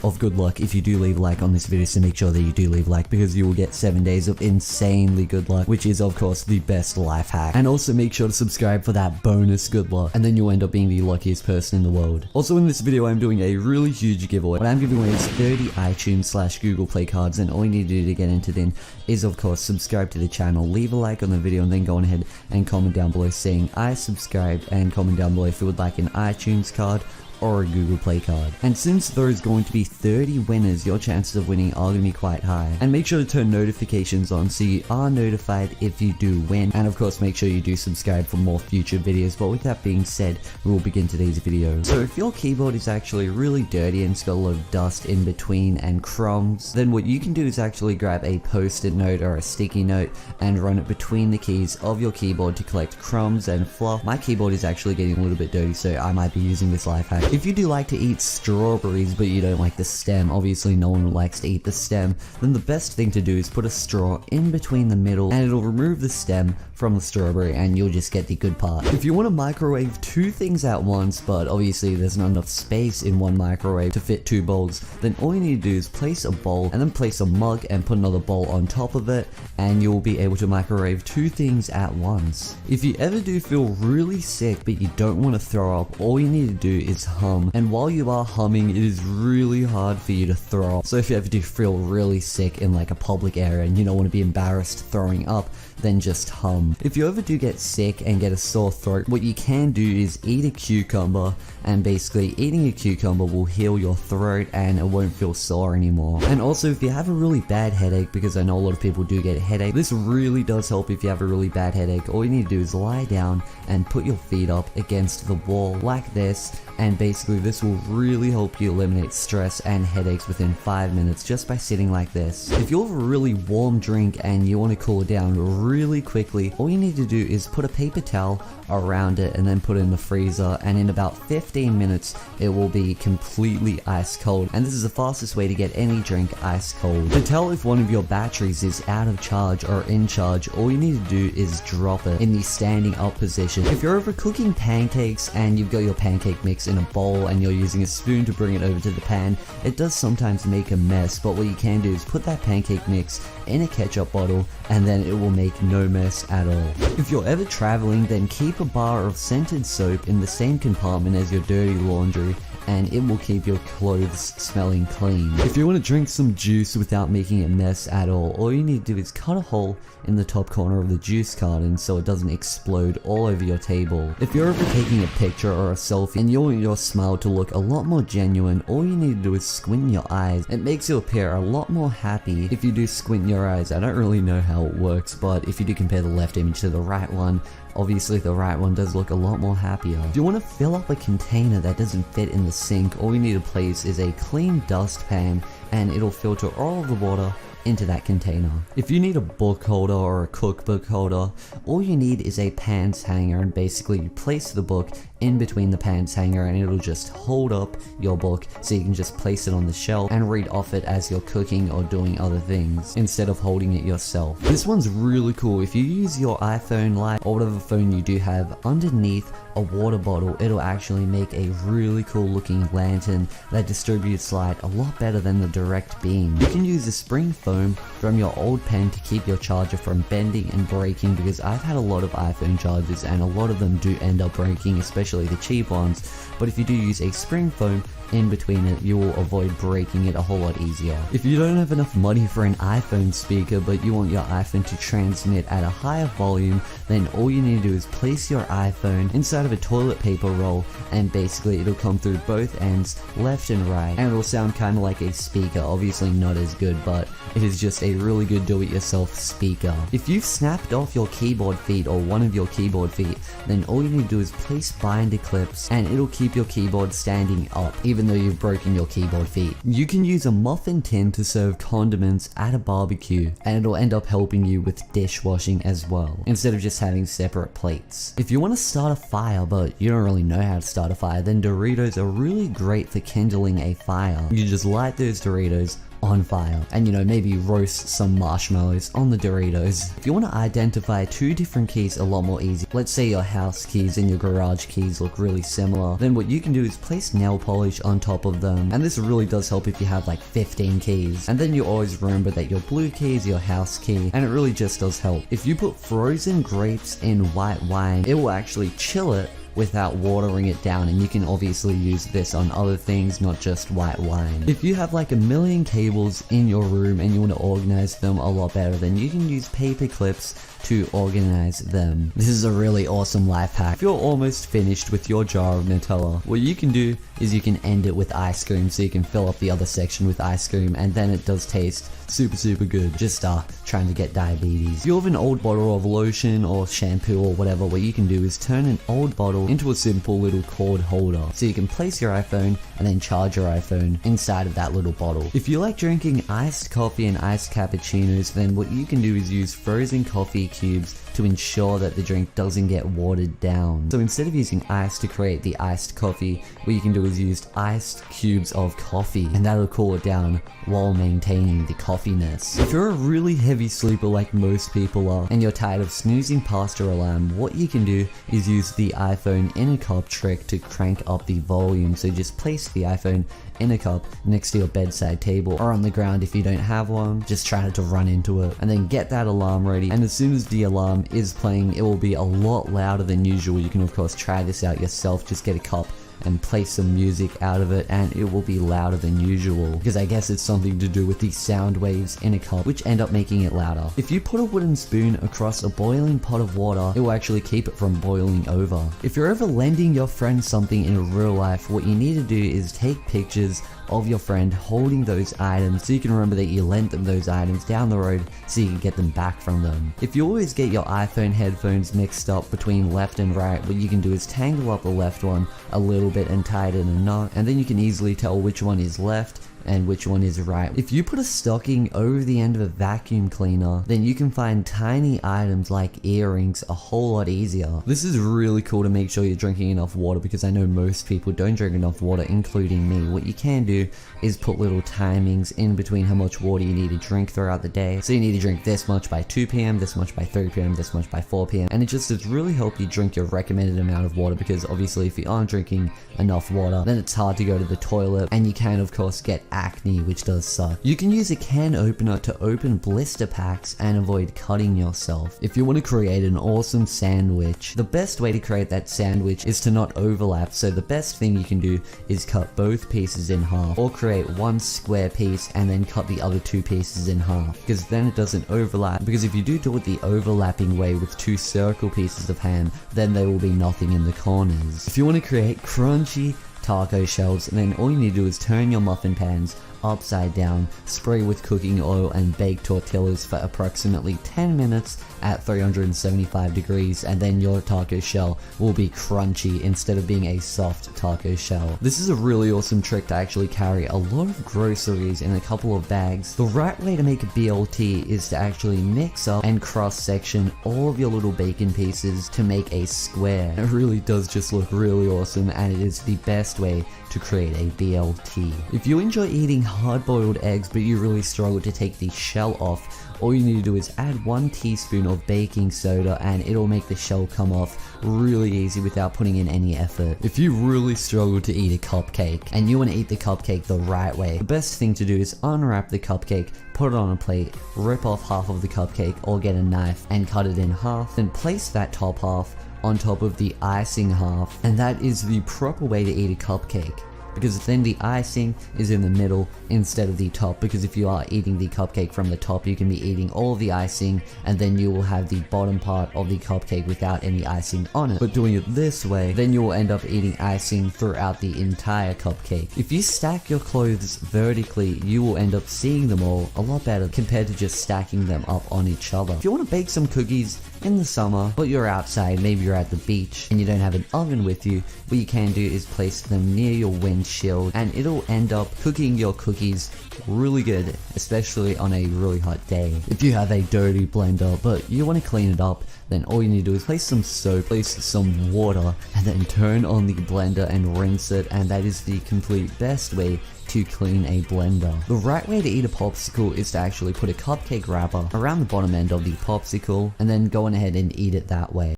of good luck if you do leave a like on this video, so make sure that you do leave a like because you will get 7 days of insanely good luck, which is of course the best life hack. And also make sure to subscribe for that bonus good luck, and then you'll end up being the luckiest person in the world. Also in this video I'm doing a really huge giveaway. What I'm giving away is 30 iTunes/Google Play cards, and all you need to do to get entered in is of course subscribe to the channel, leave a like on the video, and then go on ahead and comment down below saying I subscribed, and comment down below if you would like an iTunes card or a Google Play card. And since there's going to be 30 winners, your chances of winning are going to be quite high. And make sure to turn notifications on so you are notified if you do win. And of course make sure you do subscribe for more future videos. But with that being said, we will begin today's video. So if your keyboard is actually really dirty and it's got a lot of dust in between and crumbs, then what you can do is actually grab a post-it note or a sticky note and run it between the keys of your keyboard to collect crumbs and fluff. My keyboard is actually getting a little bit dirty, so I might be using this life hack. If you do like to eat strawberries but you don't like the stem, obviously no one likes to eat the stem, then the best thing to do is put a straw in between the middle and it'll remove the stem from the strawberry and you'll just get the good part. If you want to microwave two things at once, but obviously there's not enough space in one microwave to fit two bowls, then all you need to do is place a bowl and then place a mug and put another bowl on top of it, and you'll be able to microwave two things at once. If you ever do feel really sick but you don't want to throw up, all you need to do is hum, and while you are humming it is really hard for you to throw up. So if you ever do feel really sick in like a public area and you don't want to be embarrassed throwing up, then just hum. If you ever do get sick and get a sore throat, what you can do is eat a cucumber, and basically eating a cucumber will heal your throat and it won't feel sore anymore. And also if you have a really bad headache, because I know a lot of people do get a headache, this really does help if you have a really bad headache. All you need to do is lie down and put your feet up against the wall like this, and basically this will really help you eliminate stress and headaches within 5 minutes just by sitting like this. If you have a really warm drink and you want to cool it down really quickly, all you need to do is put a paper towel around it and then put it in the freezer, and in about 15 minutes it will be completely ice cold. And this is the fastest way to get any drink ice cold. To tell if one of your batteries is out of charge or in charge, all you need to do is drop it in the standing up position. If you're over cooking pancakes and you've got your pancake mix in a bowl and you're using a spoon to bring it over to the pan, it does sometimes make a mess, but what you can do is put that pancake mix in a ketchup bottle and then it will make no mess at all. If you're ever traveling, then keep a bar of scented soap in the same compartment as your dirty laundry, and it will keep your clothes smelling clean. If you want to drink some juice without making a mess at all you need to do is cut a hole in the top corner of the juice carton so it doesn't explode all over your table. If you're ever taking a picture or a selfie and you want your smile to look a lot more genuine, all you need to do is squint your eyes. It makes you appear a lot more happy if you do squint your eyes. I don't really know how it works, but if you do compare the left image to the right one, obviously the right one does look a lot more happier. If you want to fill up a container that doesn't fit in the sink, all you need to place is a clean dustpan and it'll filter all of the water into that container. If you need a book holder or a cookbook holder, all you need is a pants hanger, and basically you place the book in between the pants hanger and it'll just hold up your book so you can just place it on the shelf and read off it as you're cooking or doing other things instead of holding it yourself. This one's really cool. If you use your iPhone Lite or whatever phone you do have, underneath a water bottle it'll actually make a really cool looking lantern that distributes light a lot better than the direct beam. You can use a spring foam from your old pen to keep your charger from bending and breaking, because I've had a lot of iPhone chargers and a lot of them do end up breaking, especially the cheap ones. But if you do use a spring foam in between it, you will avoid breaking it a whole lot easier. If you don't have enough money for an iPhone speaker but you want your iPhone to transmit at a higher volume, then all you need to do is place your iPhone inside of a toilet paper roll, and basically it'll come through both ends, left and right, and it'll sound kind of like a speaker. Obviously not as good, but it is just a really good do-it-yourself speaker. If you've snapped off your keyboard feet or one of your keyboard feet, then all you need to do is place binder clips and it'll keep your keyboard standing up even though you've broken your keyboard feet. You can use a muffin tin to serve condiments at a barbecue, and it'll end up helping you with dishwashing as well, instead of just having separate plates. If you want to start a fire but you don't really know how to start a fire, then Doritos are really great for kindling a fire. You just light those Doritos bonfire and, you know, maybe roast some marshmallows on the Doritos. If you want to identify two different keys a lot more easy, let's say your house keys and your garage keys look really similar, then what you can do is place nail polish on top of them, and this really does help if you have like 15 keys, and then you always remember that your blue key is your house key, and it really just does help. If you put frozen grapes in white wine, it will actually chill it without watering it down, and you can obviously use this on other things, not just white wine. If you have like a million cables in your room and you want to organize them a lot better, then you can use paper clips to organize them. This is a really awesome life hack. If you're almost finished with your jar of Nutella, what you can do is you can end it with ice cream, so you can fill up the other section with ice cream, and then it does taste super good. Just trying to get diabetes. If you have an old bottle of lotion or shampoo or whatever, what you can do is turn an old bottle into a simple little cord holder, so you can place your iPhone and then charge your iPhone inside of that little bottle. If you like drinking iced coffee and iced cappuccinos, then what you can do is use frozen coffee cubes to ensure that the drink doesn't get watered down. So instead of using ice to create the iced coffee, what you can do is use iced cubes of coffee, and that'll cool it down while maintaining the coffiness. If you're a really heavy sleeper like most people are, and you're tired of snoozing past your alarm, what you can do is use the iPhone in a cup trick to crank up the volume. So just place the iPhone in a cup next to your bedside table, or on the ground if you don't have one. Just try not to run into it, and then get that alarm ready, and as soon as the alarm is playing, it will be a lot louder than usual. You can of course try this out yourself. Just get a cup and play some music out of it, and it will be louder than usual, because I guess it's something to do with the sound waves in a cup which end up making it louder. If you put a wooden spoon across a boiling pot of water, it will actually keep it from boiling over. If you're ever lending your friend something in real life, what you need to do is take pictures of your friend holding those items, so you can remember that you lent them those items down the road, so you can get them back from them. If you always get your iPhone headphones mixed up between left and right, what you can do is tangle up the left one a little bit and tie it in a knot, and then you can easily tell which one is left and which one is right. If you put a stocking over the end of a vacuum cleaner, then you can find tiny items like earrings a whole lot easier. This is really cool to make sure you're drinking enough water, because I know most people don't drink enough water, including me. What you can do is put little timings in between how much water you need to drink throughout the day. So you need to drink this much by 2 p.m, this much by 3 p.m, this much by 4 p.m, and it just does really help you drink your recommended amount of water, because obviously if you aren't drinking enough water, then it's hard to go to the toilet, and you can of course get acne, which does suck. You can use a can opener to open blister packs and avoid cutting yourself. If you want to create an awesome sandwich, the best way to create that sandwich is to not overlap, so the best thing you can do is cut both pieces in half, or create one square piece and then cut the other 2 pieces in half, because then it doesn't overlap. Because if you do it the overlapping way with 2 circle pieces of ham, then there will be nothing in the corners. If you want to create crunchy taco shells, then all you need to do is turn your muffin pans upside down, spray with cooking oil, and bake tortillas for approximately 10 minutes at 375 degrees, and then your taco shell will be crunchy instead of being a soft taco shell. This is a really awesome trick to actually carry a lot of groceries in a couple of bags. The right way to make a BLT is to actually mix up and cross-section all of your little bacon pieces to make a square. It really does just look really awesome, and it is the best way to create a BLT. If you enjoy eating hard-boiled eggs but you really struggle to take the shell off, all you need to do is add 1 teaspoon of baking soda, and it'll make the shell come off really easy without putting in any effort. If you really struggle to eat a cupcake and you want to eat the cupcake the right way, the best thing to do is unwrap the cupcake, put it on a plate, rip off half of the cupcake, or get a knife and cut it in half, then place that top half on top of the icing half, and that is the proper way to eat a cupcake, because then the icing is in the middle instead of the top. Because if you are eating the cupcake from the top, you can be eating all of the icing, and then you will have the bottom part of the cupcake without any icing on it. But doing it this way, then you will end up eating icing throughout the entire cupcake. If you stack your clothes vertically, you will end up seeing them all a lot better compared to just stacking them up on each other. If you want to bake some cookies in the summer, but you're outside, maybe you're at the beach and you don't have an oven with you, what you can do is place them near your windshield, and it'll end up cooking your cookies really good, especially on a really hot day. If you have a dirty blender but you want to clean it up, then all you need to do is place some soap, place some water, and then turn on the blender and rinse it, and that is the complete best way to clean a blender. The right way to eat a popsicle is to actually put a cupcake wrapper around the bottom end of the popsicle and then go on ahead and eat it that way.